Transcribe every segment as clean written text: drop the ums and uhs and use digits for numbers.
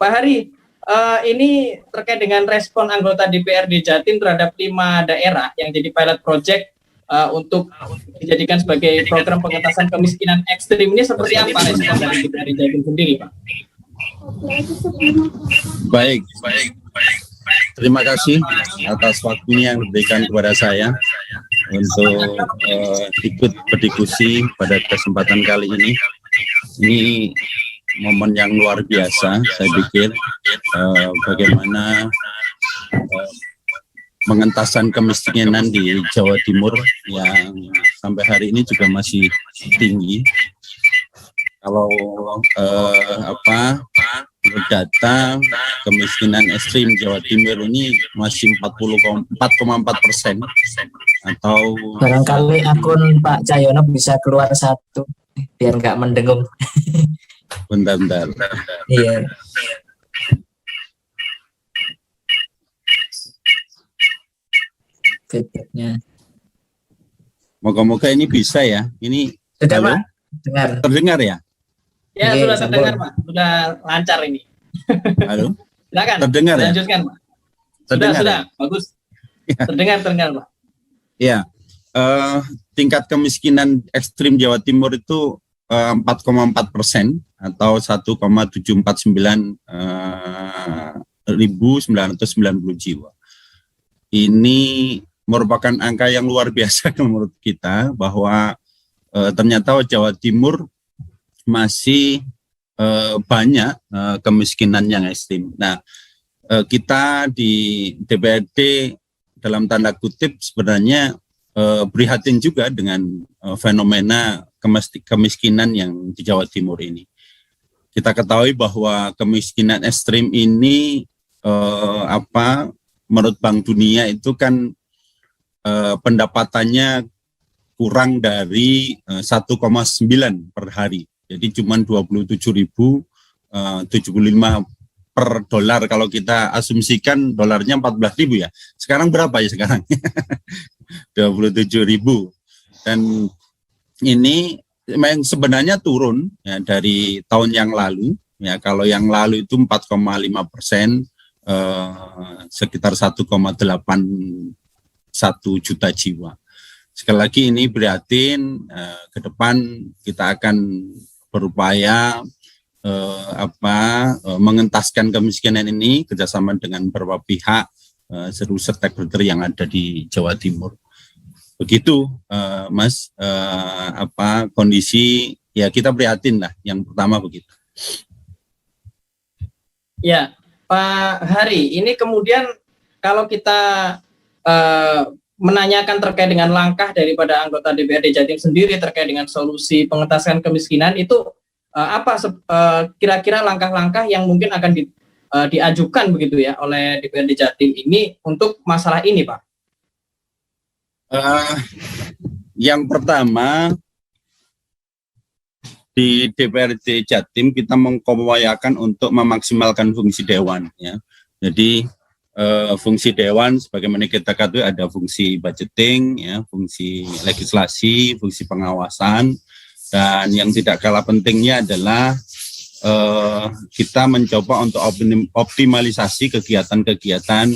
Pak Hari, ini terkait dengan respon anggota DPRD Jatim terhadap 5 daerah yang jadi pilot project untuk dijadikan sebagai program pengentasan kemiskinan ekstrim ini seperti apa respon dari DPRD Jatim sendiri, Pak? Baik. Terima kasih atas waktunya yang diberikan kepada saya untuk ikut berdiskusi pada kesempatan kali ini. Ini momen yang luar biasa, saya pikir, bagaimana pengentasan kemiskinan di Jawa Timur yang sampai hari ini juga masih tinggi. Kalau menurut data kemiskinan ekstrim Jawa Timur ini masih 4,4% atau barangkali akun Pak Cahyono bisa keluar satu biar nggak mendengung. Bentar. Iya. Feedbacknya. Moga-moga ini bisa ya. Ini sudah Pak? Terdengar ya? Ya, oke, sudah terdengar Pak. Sudah lancar ini. Halo? Silakan. Terdengar ya? Lanjutkan Pak. Terdengar Sudah. Ya? Bagus. Ya. Terdengar Pak. Ya. Tingkat kemiskinan ekstrim Jawa Timur itu 4,4% atau 1,749 1.990 jiwa. Ini merupakan angka yang luar biasa menurut kita bahwa ternyata Jawa Timur masih banyak kemiskinan yang ekstrim. Nah, kita di DPRD dalam tanda kutip sebenarnya prihatin juga dengan fenomena kemiskinan yang di Jawa Timur ini. Kita ketahui bahwa kemiskinan ekstrim ini menurut Bank Dunia itu kan pendapatannya kurang dari 1,9 per hari. Jadi cuma 27.075 per dolar. Kalau kita asumsikan dolarnya 14.000 ya. Sekarang berapa ya sekarang? 27.000. Dan ini memang sebenarnya turun ya dari tahun yang lalu. Ya, kalau yang lalu itu 4,5%, sekitar 1,81 juta jiwa. Sekali lagi ini prihatin, ke depan kita akan berupaya mengentaskan kemiskinan ini kerjasama dengan beberapa pihak, seluruh stakeholder yang ada di Jawa Timur. Begitu, Mas, kondisi ya kita prihatin lah. Yang pertama begitu. Ya, Pak Hari, ini kemudian kalau kita menanyakan terkait dengan langkah daripada anggota DPRD Jatim sendiri terkait dengan solusi pengentasan kemiskinan itu kira-kira langkah-langkah yang mungkin akan diajukan begitu ya oleh DPRD Jatim ini untuk masalah ini, Pak? Yang pertama, di DPRD Jatim kita mengupayakan untuk memaksimalkan fungsi dewan ya. Jadi fungsi dewan sebagaimana kita ketahui ada fungsi budgeting ya, fungsi legislasi, fungsi pengawasan, dan yang tidak kalah pentingnya adalah kita mencoba untuk optimalisasi kegiatan-kegiatan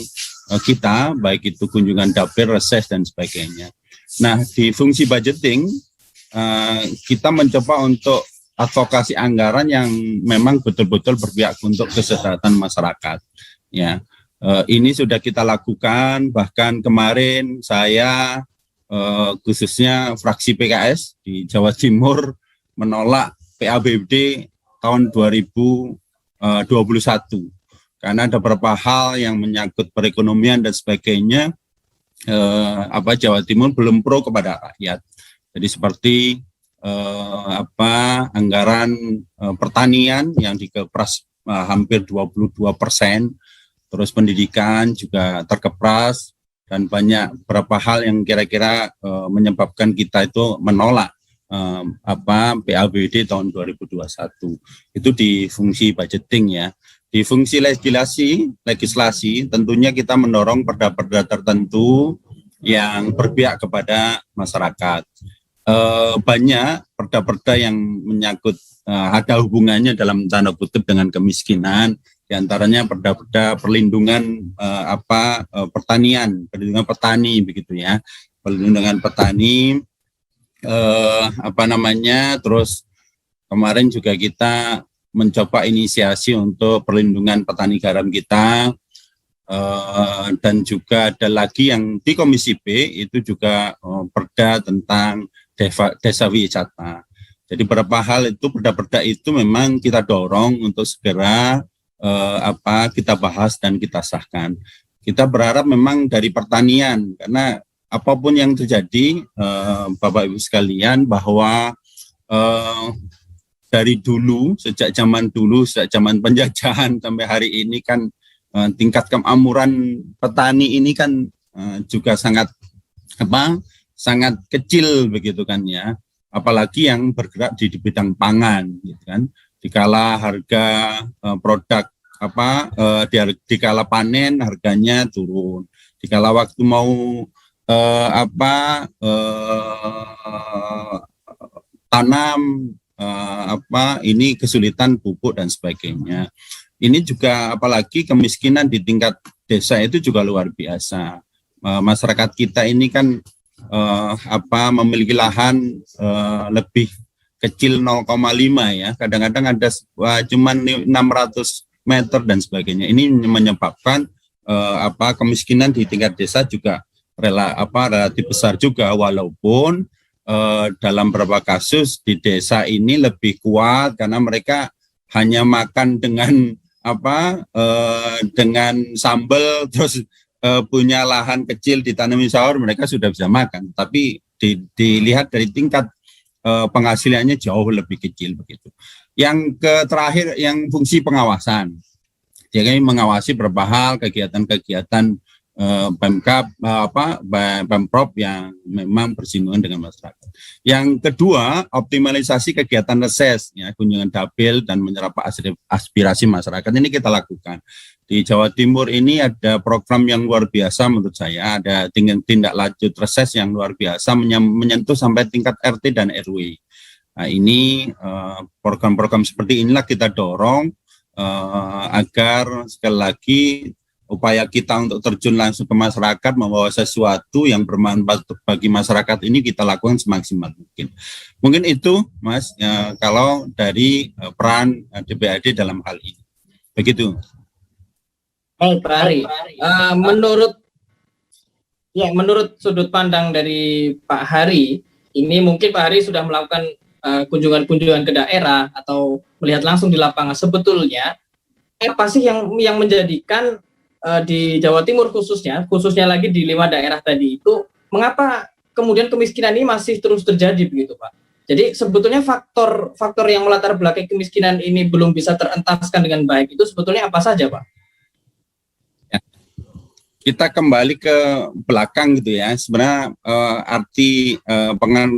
kita, baik itu kunjungan dapil, reses dan sebagainya. Nah, di fungsi budgeting kita mencoba untuk advokasi anggaran yang memang betul-betul berpihak untuk kesejahteraan masyarakat ya. Ini sudah kita lakukan, bahkan kemarin saya khususnya fraksi PKS di Jawa Timur menolak PABD tahun 2021 karena ada beberapa hal yang menyangkut perekonomian dan sebagainya. Jawa Timur belum pro kepada rakyat. Jadi seperti anggaran pertanian yang dikepras hampir 22%. Terus pendidikan juga terkepras dan banyak beberapa hal yang kira-kira menyebabkan kita itu menolak PABD tahun 2021. Itu di fungsi budgeting ya. Di fungsi legislasi tentunya kita mendorong perda-perda tertentu yang berpihak kepada masyarakat. Banyak perda-perda yang menyangkut ada hubungannya dalam tanda kutip dengan kemiskinan. diantaranya perda-perda perlindungan pertanian, perlindungan petani begitu ya, perlindungan petani, terus kemarin juga kita mencoba inisiasi untuk perlindungan petani garam kita, dan juga ada lagi yang di Komisi B itu juga perda tentang desa wisata. Jadi beberapa hal itu, perda-perda itu memang kita dorong untuk segera kita bahas dan kita sahkan. Kita berharap memang dari pertanian, karena apapun yang terjadi, Bapak Ibu sekalian, bahwa dari dulu, sejak zaman penjajahan sampai hari ini kan tingkat kemakmuran petani ini kan juga sangat kecil begitu kan ya. Apalagi yang bergerak di bidang pangan, gitu kan. Dikala harga produk dikala panen harganya turun. Dikala waktu mau tanam ini kesulitan pupuk dan sebagainya. Ini juga apalagi kemiskinan di tingkat desa itu juga luar biasa. Masyarakat kita ini kan memiliki lahan lebih kecil 0,5 ya, kadang-kadang ada cuma 600 meter dan sebagainya. Ini menyebabkan kemiskinan di tingkat desa juga relatif besar juga, walaupun dalam beberapa kasus di desa ini lebih kuat karena mereka hanya makan dengan dengan sambal, terus punya lahan kecil ditanami sawur, mereka sudah bisa makan. Tapi dilihat dari tingkat penghasilannya jauh lebih kecil begitu. Yang terakhir yang fungsi pengawasan. Jadi mengawasi beberapa hal kegiatan-kegiatan Pemkab Pemprov yang memang bersinggungan dengan masyarakat. Yang kedua, optimalisasi kegiatan reses ya, kunjungan dapil dan menyerap aspirasi masyarakat. Ini kita lakukan. Di Jawa Timur ini ada program yang luar biasa menurut saya, ada tindak lanjut reses yang luar biasa menyentuh sampai tingkat RT dan RW. Nah, ini program-program seperti inilah kita dorong agar sekali lagi upaya kita untuk terjun langsung ke masyarakat, membawa sesuatu yang bermanfaat bagi masyarakat ini kita lakukan semaksimal mungkin. Mungkin itu, Mas, kalau dari peran DPRD dalam hal ini. Begitu. Baik, Pak Hari. Menurut sudut pandang dari Pak Hari, ini mungkin Pak Hari sudah melakukan kunjungan-kunjungan ke daerah atau melihat langsung di lapangan. Sebetulnya apa sih yang menjadikan di Jawa Timur khususnya lagi di 5 daerah tadi itu, mengapa kemudian kemiskinan ini masih terus terjadi begitu, Pak? Jadi sebetulnya faktor yang melatar belakang kemiskinan ini belum bisa terentaskan dengan baik itu sebetulnya apa saja, Pak? Ya. Kita kembali ke belakang gitu ya. Sebenarnya arti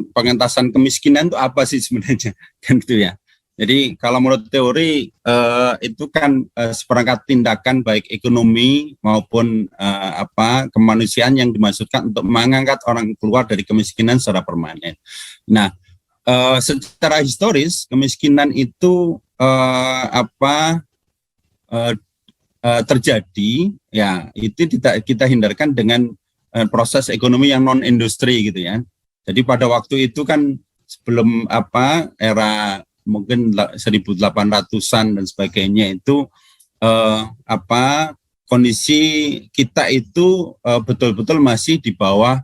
pengentasan kemiskinan itu apa sih sebenarnya? Kan gitu ya. Jadi kalau menurut teori itu kan seperangkat tindakan baik ekonomi maupun kemanusiaan yang dimaksudkan untuk mengangkat orang keluar dari kemiskinan secara permanen. Nah, secara historis kemiskinan itu terjadi ya, itu kita hindarkan dengan proses ekonomi yang non industri gitu ya. Jadi pada waktu itu kan sebelum era mungkin 1800-an dan sebagainya itu kondisi kita itu betul-betul masih di bawah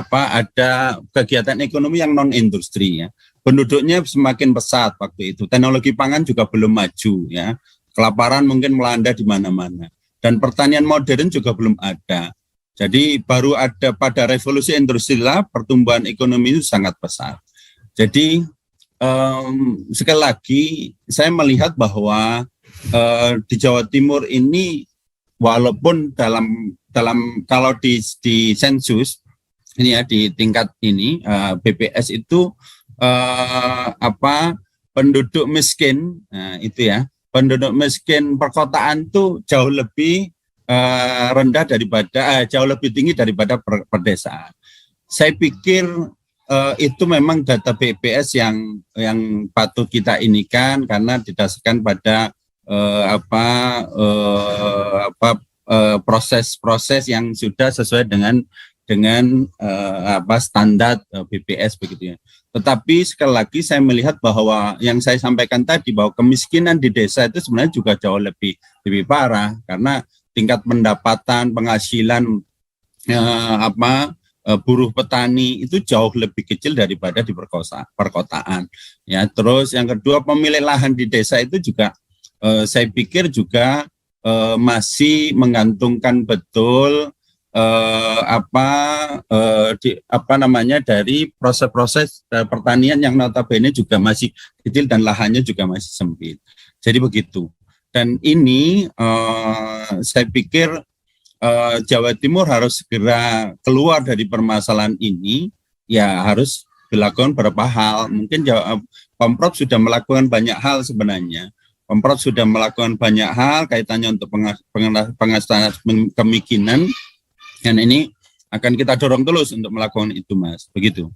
ada kegiatan ekonomi yang non industri ya. Penduduknya semakin pesat waktu itu. Teknologi pangan juga belum maju ya. Kelaparan mungkin melanda di mana-mana. Dan pertanian modern juga belum ada. Jadi baru ada pada revolusi industrial pertumbuhan ekonomi itu sangat pesat. Jadi sekali lagi saya melihat bahwa di Jawa Timur ini walaupun dalam kalau di sensus ini ya, di tingkat ini BPS itu penduduk miskin itu ya, penduduk miskin perkotaan itu jauh lebih rendah daripada jauh lebih tinggi daripada perdesaan. Saya pikir itu memang data BPS yang patut kita inikan karena didasarkan pada proses-proses yang sudah sesuai dengan standar BPS begitu ya. Tetapi sekali lagi saya melihat bahwa yang saya sampaikan tadi bahwa kemiskinan di desa itu sebenarnya juga jauh lebih parah karena tingkat pendapatan, penghasilan buruh petani itu jauh lebih kecil daripada di perkotaan. Ya, terus yang kedua pemilik lahan di desa itu juga saya pikir juga masih menggantungkan betul dari proses-proses pertanian yang notabene juga masih kecil dan lahannya juga masih sempit. Jadi begitu. Dan ini saya pikir Jawa Timur harus segera keluar dari permasalahan ini. Ya harus dilakukan beberapa hal. Mungkin Pemprov sudah melakukan banyak hal sebenarnya. Pemprov sudah melakukan banyak hal kaitannya untuk pengentasan kemiskinan. Dan ini akan kita dorong terus untuk melakukan itu, Mas. Begitu.